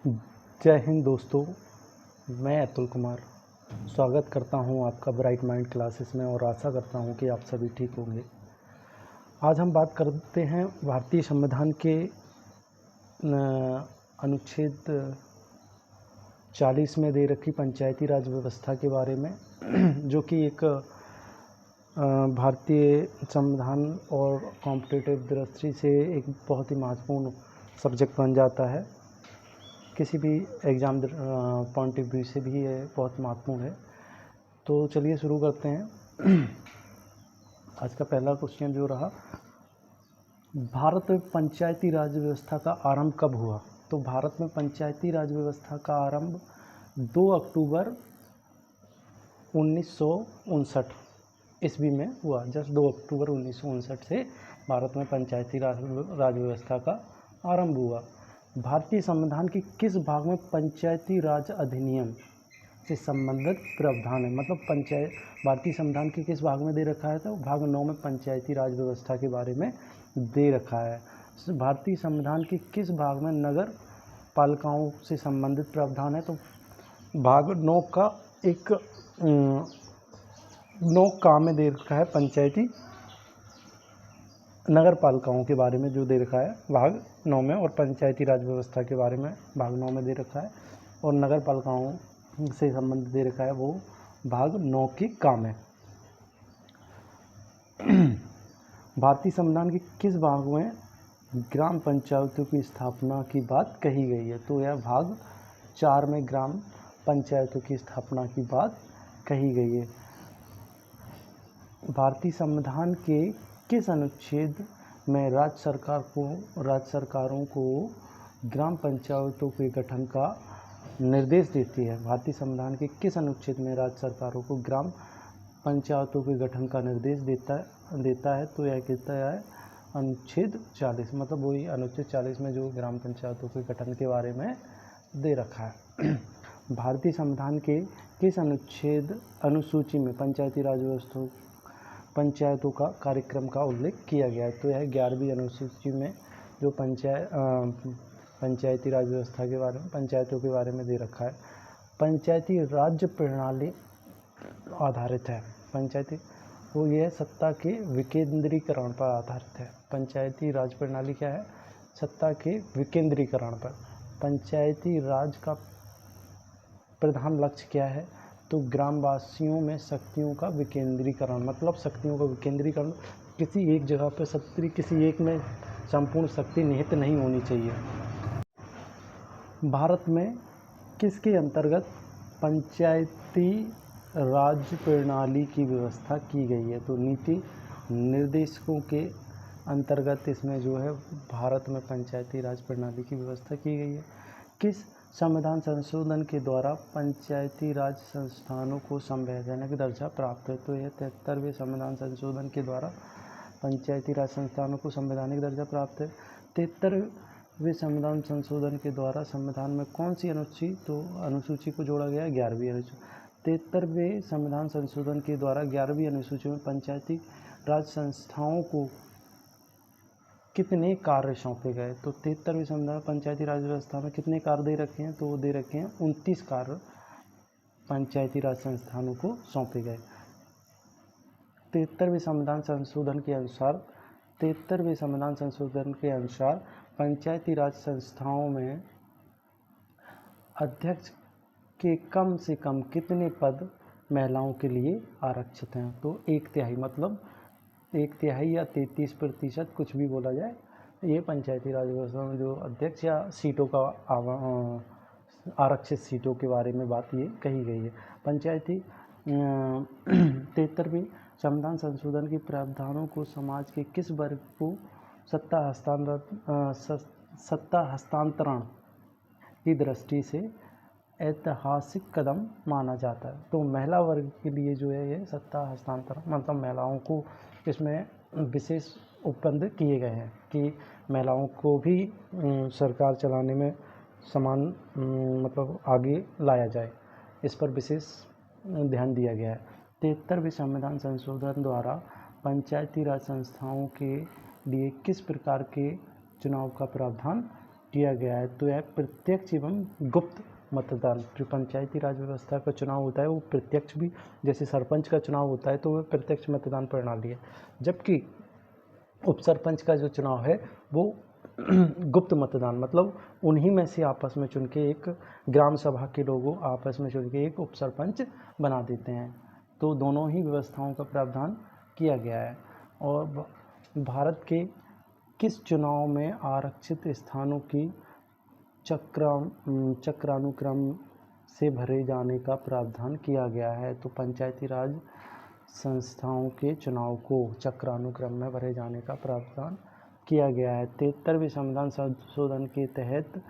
जय हिंद दोस्तों, मैं अतुल कुमार स्वागत करता हूं आपका ब्राइट माइंड क्लासेस में और आशा करता हूं कि आप सभी ठीक होंगे। आज हम बात करते हैं भारतीय संविधान के अनुच्छेद 40 में दे रखी पंचायती राज व्यवस्था के बारे में जो कि एक भारतीय संविधान और कॉम्पिटिटिव दृष्टि से एक बहुत ही महत्वपूर्ण सब्जेक्ट बन जाता है। किसी भी एग्ज़ाम पॉइंट ऑफ व्यू से भी ये बहुत महत्वपूर्ण है। तो चलिए शुरू करते हैं। आज का पहला क्वेश्चन जो रहा, भारत में पंचायती राज व्यवस्था का आरंभ कब हुआ? तो भारत में पंचायती राज व्यवस्था का आरंभ 2 अक्टूबर 1959 ईस्वी में हुआ। जस्ट 2 अक्टूबर 1959 से भारत में पंचायती राज व्यवस्था का आरंभ हुआ। भारतीय संविधान के किस भाग में पंचायती राज अधिनियम से संबंधित प्रावधान है? मतलब भारतीय संविधान के किस भाग में दे रखा है? तो भाग 9 में पंचायती राज व्यवस्था के बारे में दे रखा है। भारतीय संविधान के किस भाग में नगर पालिकाओं से संबंधित प्रावधान है? तो भाग 9 का एक 9 का में दे रखा है पंचायती नगर पालिकाओं के बारे में जो दे रखा है भाग 9 में, और पंचायती राज व्यवस्था के बारे में भाग 9 में दे रखा है, और नगर पालिकाओं से संबंधित दे रखा है वो भाग 9 के का में। भारतीय संविधान के किस भाग में ग्राम पंचायतों की स्थापना की बात कही गई है? तो यह भाग 4 में ग्राम पंचायतों की स्थापना की बात कही गई है। भारतीय संविधान के किस अनुच्छेद में राज्य सरकारों को ग्राम पंचायतों के गठन का निर्देश देती है? भारतीय संविधान के किस अनुच्छेद में राज्य सरकारों को ग्राम पंचायतों के गठन का निर्देश देता है? तो यह कहता है अनुच्छेद 40। मतलब वही अनुच्छेद 40 में जो ग्राम पंचायतों के गठन के बारे में दे रखा है। भारतीय संविधान के किस अनुसूची में पंचायती राज व्यवस्था पंचायतों का कार्यक्रम का उल्लेख किया गया है? तो यह 11वीं अनुसूची में जो पंचायती राज व्यवस्था के बारे में पंचायतों के बारे में दे रखा है। पंचायती राज्य प्रणाली आधारित है। पंचायती वो ये सत्ता के विकेंद्रीकरण पर आधारित है। पंचायती राज प्रणाली क्या है? सत्ता के विकेंद्रीकरण पर। पंचायती राज का प्रधान लक्ष्य क्या है? तो ग्रामवासियों में शक्तियों का विकेंद्रीकरण। मतलब शक्तियों का विकेंद्रीकरण, किसी एक जगह पर शक्ति, किसी एक में संपूर्ण शक्ति निहित नहीं होनी चाहिए। भारत में किसके अंतर्गत पंचायती राज प्रणाली की व्यवस्था की गई है? तो नीति निर्देशकों के अंतर्गत इसमें जो है भारत में पंचायती राज प्रणाली की व्यवस्था की गई है। किस संविधान संशोधन के द्वारा पंचायती राज संस्थानों को संवैधानिक दर्जा प्राप्त है? तो यह 73वें संविधान संशोधन के द्वारा पंचायती राज संस्थानों को संवैधानिक दर्जा प्राप्त है। 73वें संविधान संशोधन के द्वारा संविधान में कौन सी अनुसूची को जोड़ा गया? 11वीं अनुसूची। 73वें संविधान संशोधन के द्वारा 11वीं अनुसूची में पंचायती राज संस्थाओं को कितने कार्य सौंपे गए? तो 73वें संविधान पंचायती राज व्यवस्था में कितने कार्य दे रखे हैं? तो वो दे रखे हैं 29 कार्य पंचायती राज संस्थानों को सौंपे गए। 73वें संविधान संशोधन के अनुसार पंचायती राज संस्थाओं में अध्यक्ष के कम से कम कितने पद महिलाओं के लिए आरक्षित हैं? तो 1/3, मतलब 1/3 या 33%, कुछ भी बोला जाए, ये पंचायती राज व्यवस्था में जो अध्यक्ष या सीटों का आरक्षित सीटों के बारे में बात ये कही गई है। पंचायती 73वीं संविधान संशोधन के प्रावधानों को समाज के किस वर्ग को सत्ता हस्तांतरण की दृष्टि से ऐतिहासिक कदम माना जाता है? तो महिला वर्ग के लिए जो है ये सत्ता हस्तांतरण, मतलब महिलाओं को इसमें विशेष उपबंध किए गए हैं कि महिलाओं को भी सरकार चलाने में समान मतलब आगे लाया जाए, इस पर विशेष ध्यान दिया गया है। 73वें संविधान संशोधन द्वारा पंचायती राज संस्थाओं के लिए किस प्रकार के चुनाव का प्रावधान किया गया है? तो यह प्रत्यक्ष एवं गुप्त मतदान। जो पंचायती राज व्यवस्था का चुनाव होता है वो प्रत्यक्ष भी, जैसे सरपंच का चुनाव होता है तो वह प्रत्यक्ष मतदान प्रणाली है, जबकि उप सरपंच का जो चुनाव है वो गुप्त मतदान, मतलब उन्हीं में से आपस में चुन के, एक ग्राम सभा के लोगों आपस में चुन के एक उप सरपंच बना देते हैं। तो दोनों ही व्यवस्थाओं का प्रावधान किया गया है। और भारत के किस चुनाव में आरक्षित स्थानों की चक्रानुक्रम से भरे जाने का प्रावधान किया गया है? तो पंचायती राज संस्थाओं के चुनाव को चक्रानुक्रम में भरे जाने का प्रावधान किया गया है। 73वें संविधान संशोधन के तहत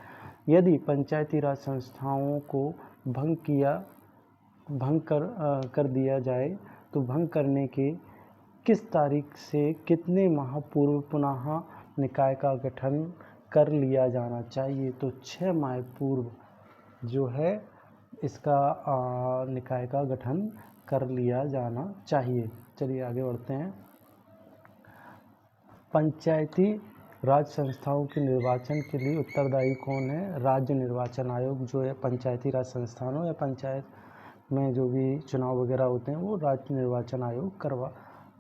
यदि पंचायती राज संस्थाओं को भंग कर दिया जाए तो भंग करने के किस तारीख से कितने माह पूर्व पुनः निकाय का गठन कर लिया जाना चाहिए? तो 6 माह पूर्व जो है इसका निकाय का गठन कर लिया जाना चाहिए। चलिए आगे बढ़ते हैं। पंचायती राज संस्थाओं के निर्वाचन के लिए उत्तरदायी कौन है? राज्य निर्वाचन आयोग जो है पंचायती राज संस्थानों या पंचायत में जो भी चुनाव वगैरह होते हैं वो राज्य निर्वाचन आयोग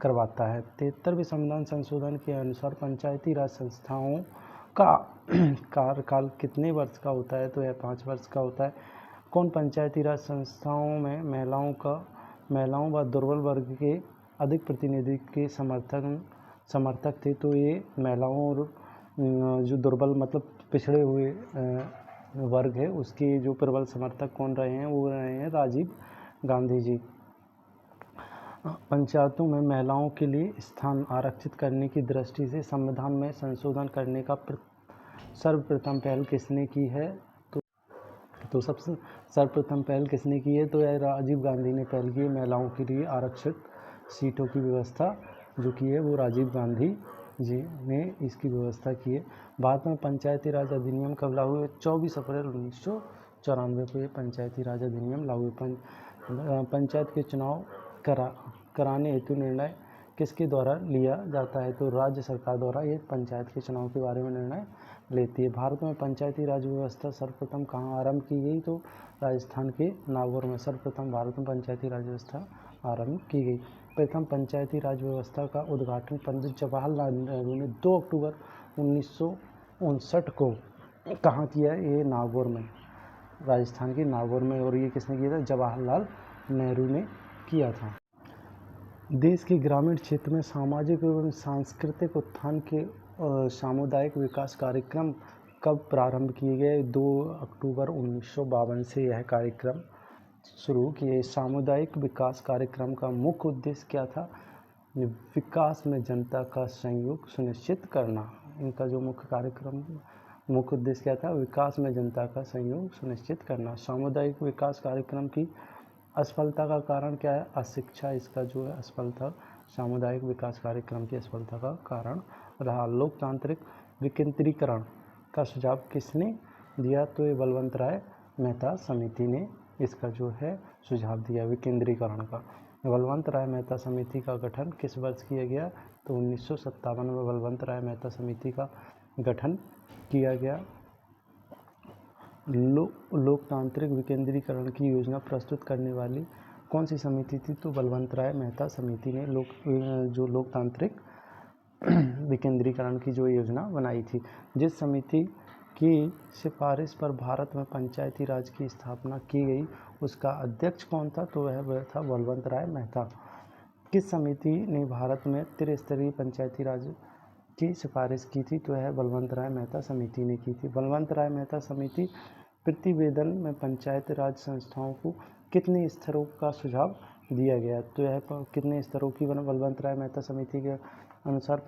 करवाता है। 73वें संविधान संशोधन के अनुसार पंचायती राज संस्थाओं का कार्यकाल कितने वर्ष का होता है? तो यह 5 वर्ष का होता है। कौन पंचायती राज संस्थाओं में महिलाओं व दुर्बल वर्ग के अधिक प्रतिनिधित्व के समर्थक थे? तो ये महिलाओं और जो दुर्बल मतलब पिछड़े हुए वर्ग है उसके जो प्रबल समर्थक कौन रहे हैं? वो रहे हैं राजीव गांधी जी। पंचायतों में महिलाओं के लिए स्थान आरक्षित करने की दृष्टि से संविधान में संशोधन करने का सर्वप्रथम पहल किसने की है? तो सबसे सर्वप्रथम पहल किसने की है? तो यह राजीव गांधी ने पहल की है। महिलाओं के लिए आरक्षित सीटों की व्यवस्था जो की है वो राजीव गांधी जी ने इसकी व्यवस्था की है। भारत में पंचायती राज अधिनियम कब लागू हुआ? 24 अप्रैल 1994 को ये पंचायती राज अधिनियम लागू हुआ। पंचायत के चुनाव कराने हेतु निर्णय किसके द्वारा लिया जाता है? तो राज्य सरकार द्वारा ये पंचायत के चुनाव के बारे में निर्णय लेती है। भारत में पंचायती राज व्यवस्था सर्वप्रथम कहाँ आरंभ की गई? तो राजस्थान के नागौर में सर्वप्रथम भारत में पंचायती राज व्यवस्था आरंभ की गई। प्रथम पंचायती राज व्यवस्था का उद्घाटन पंडित जवाहरलाल नेहरू ने 2 अक्टूबर 1959 को कहाँ किया? ये नागौर में, राजस्थान के नागौर में। और ये किसने किया था? जवाहरलाल नेहरू ने किया था। देश के ग्रामीण क्षेत्र में सामाजिक एवं सांस्कृतिक उत्थान के सामुदायिक विकास कार्यक्रम कब प्रारंभ किए गए? 2 अक्टूबर 1952 से यह कार्यक्रम शुरू किए। सामुदायिक विकास कार्यक्रम का मुख्य उद्देश्य क्या था? विकास में जनता का सहयोग सुनिश्चित करना। इनका जो मुख्य उद्देश्य क्या था? विकास में जनता का सहयोग सुनिश्चित करना। सामुदायिक विकास कार्यक्रम की असफलता का कारण क्या है? अशिक्षा इसका जो है असफलता सामुदायिक विकास कार्यक्रम की असफलता का कारण रहा। लोकतांत्रिक विकेंद्रीकरण का सुझाव किसने दिया? तो ये बलवंत राय मेहता समिति ने इसका जो है सुझाव दिया विकेंद्रीकरण का। बलवंत राय मेहता समिति का गठन किस वर्ष किया गया? तो 1957 में बलवंत राय मेहता समिति का गठन किया गया। लोकतांत्रिक विकेंद्रीकरण की योजना प्रस्तुत करने वाली कौन सी समिति थी? तो बलवंत राय मेहता समिति ने जो लोकतांत्रिक विकेंद्रीकरण की जो योजना बनाई थी। जिस समिति की सिफारिश पर भारत में पंचायती राज की स्थापना की गई उसका अध्यक्ष कौन था? तो वह था बलवंत राय मेहता। किस समिति ने भारत में त्रिस्तरीय पंचायती राज की सिफारिश की थी? तो यह बलवंत राय मेहता समिति ने की थी। बलवंत राय मेहता समिति प्रतिवेदन में पंचायती राज संस्थाओं को कितने स्तरों का सुझाव दिया गया? तो यह कितने स्तरों की बलवंत राय मेहता समिति के अनुसार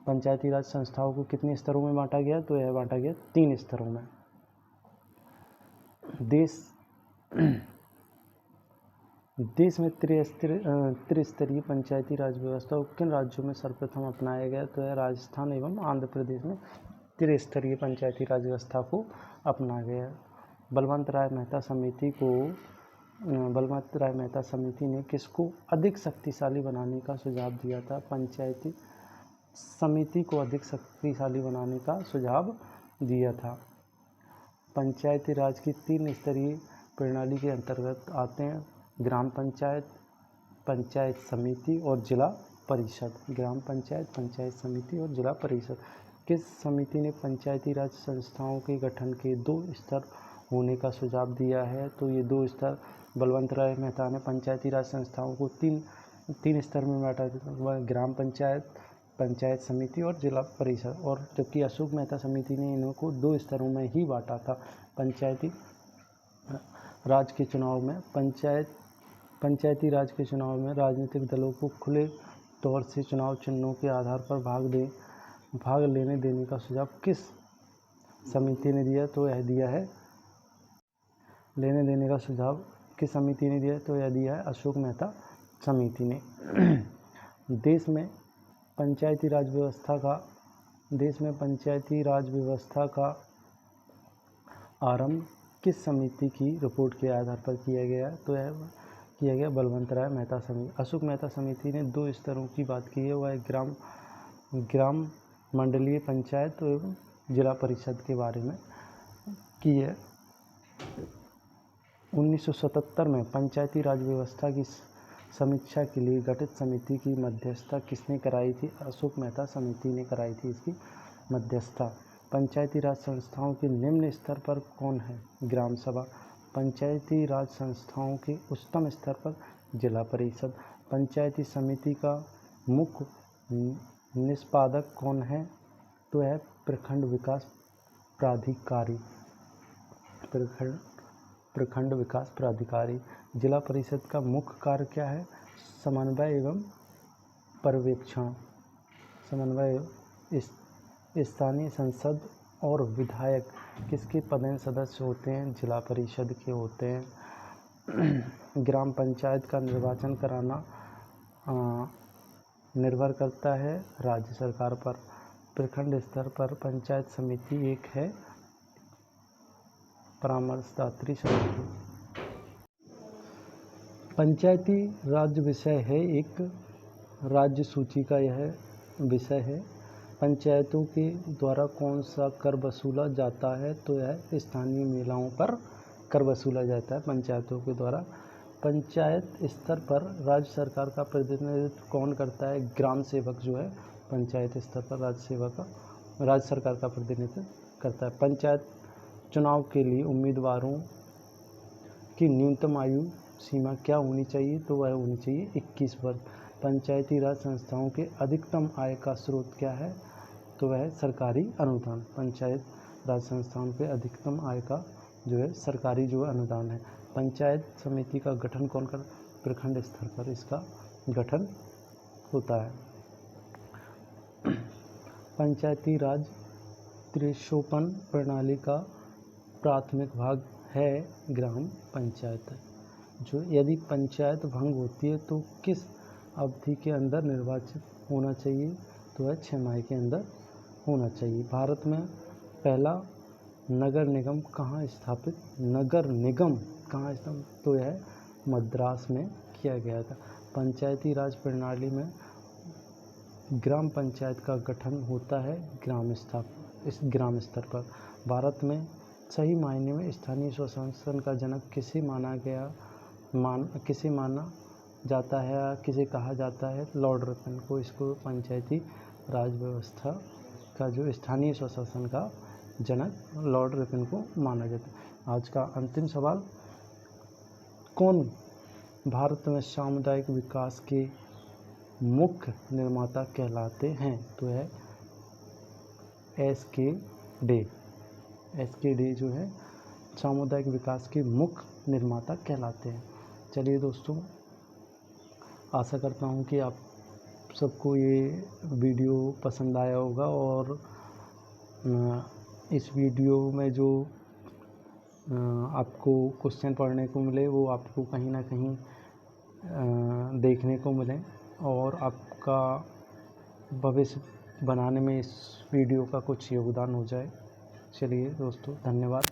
पंचायती राज संस्थाओं को कितने स्तरों में बांटा गया? तो यह बांटा गया 3 स्तरों में। देश में त्रिस्तरीय पंचायती राज व्यवस्था किन राज्यों में सर्वप्रथम अपनाया गया? तो यह राजस्थान एवं आंध्र प्रदेश में त्रिस्तरीय पंचायती राज व्यवस्था को अपनाया गया। बलवंत राय मेहता समिति ने किसको अधिक शक्तिशाली बनाने का सुझाव दिया था? पंचायती समिति को अधिक शक्तिशाली बनाने का सुझाव दिया था। पंचायती राज की 3 स्तरीय प्रणाली के अंतर्गत आते हैं ग्राम पंचायत, पंचायत समिति और जिला परिषद। ग्राम पंचायत, पंचायत समिति और जिला परिषद। किस समिति ने पंचायती राज संस्थाओं के गठन के 2 स्तर होने का सुझाव दिया है? तो ये 2 स्तर बलवंत राय मेहता ने पंचायती राज संस्थाओं को तीन स्तर में बांटा, ग्राम पंचायत, पंचायत समिति और जिला परिषद। और जबकि अशोक मेहता समिति ने इनको 2 स्तरों में ही बांटा था। पंचायती राज के चुनाव में पंचायती राज के चुनाव में राजनीतिक दलों को खुले तौर से चुनाव चिन्हों के आधार पर भाग लेने देने का सुझाव किस समिति ने दिया? तो यह दिया है लेने देने का सुझाव किस समिति ने दिया? तो यह दिया है अशोक मेहता समिति ने। देश में पंचायती राज व्यवस्था का आरंभ किस समिति की रिपोर्ट के आधार पर किया गया? तो यह किया गया बलवंत राय मेहता समिति। अशोक मेहता समिति ने 2 स्तरों की बात की है, वह ग्राम मंडलीय पंचायत एवं जिला परिषद के बारे में की है। 1977 में पंचायती राज व्यवस्था की समीक्षा के लिए गठित समिति की मध्यस्थता किसने कराई थी? अशोक मेहता समिति ने कराई थी इसकी मध्यस्थता। पंचायती राज संस्थाओं के निम्न स्तर पर कौन है? ग्राम सभा। पंचायती राज संस्थाओं के उच्चतम स्तर पर जिला परिषद। पंचायती समिति का मुख्य निष्पादक कौन है? तो है प्रखंड विकास प्राधिकारी। प्रखंड विकास प्राधिकारी। जिला परिषद का मुख्य कार्य क्या है? समन्वय एवं पर्यवेक्षण। स्थानीय संसद और विधायक किसके पदेन सदस्य होते हैं? जिला परिषद के होते हैं। ग्राम पंचायत का निर्वाचन कराना निर्भर करता है राज्य सरकार पर। प्रखंड स्तर पर पंचायत समिति एक है परामर्शदात्री समिति। पंचायती राज विषय है एक राज्य सूची का यह विषय है। पंचायतों के द्वारा कौन सा कर वसूला जाता है? तो यह स्थानीय मेलाओं पर कर वसूला जाता है पंचायतों के द्वारा। पंचायत स्तर पर राज्य सरकार का प्रतिनिधित्व कौन करता है? ग्राम सेवक जो है पंचायत स्तर पर राज्य सरकार का प्रतिनिधित्व करता है। पंचायत चुनाव के लिए उम्मीदवारों की न्यूनतम आयु सीमा क्या होनी चाहिए? तो वह होनी चाहिए 21 वर्ष। पंचायती राज संस्थाओं के अधिकतम आय का स्रोत क्या है? तो वह है सरकारी अनुदान। पंचायत राज संस्थाओं के अधिकतम आय का जो है सरकारी जो अनुदान है। पंचायत समिति का गठन कौन कर? प्रखंड स्तर पर इसका गठन होता है। पंचायती राज त्रिशोपन प्रणाली का प्राथमिक भाग है ग्राम पंचायत। जो यदि पंचायत भंग होती है तो किस अवधि के अंदर निर्वाचित होना चाहिए? तो वह 6 माह के अंदर होना चाहिए। भारत में पहला नगर निगम कहाँ स्थापित? तो यह मद्रास में किया गया था। पंचायती राज प्रणाली में ग्राम पंचायत का गठन होता है ग्राम स्तर पर। भारत में सही मायने में स्थानीय स्वशासन का जनक किसे माना जाता है, किसे कहा जाता है? लॉर्ड रिपन को। इसको पंचायती राज व्यवस्था का जो स्थानीय स्वशासन का जनक लॉर्ड रिपन को माना जाता है। आज का अंतिम सवाल, कौन भारत में सामुदायिक विकास के मुख्य निर्माता कहलाते हैं? तो है एस.के. डे जो है सामुदायिक विकास के मुख्य निर्माता कहलाते हैं। चलिए दोस्तों, आशा करता हूँ कि आप सबको ये वीडियो पसंद आया होगा और इस वीडियो में जो आपको क्वेश्चन पढ़ने को मिले वो आपको कहीं ना कहीं देखने को मिले और आपका भविष्य बनाने में इस वीडियो का कुछ योगदान हो जाए। चलिए दोस्तों, धन्यवाद।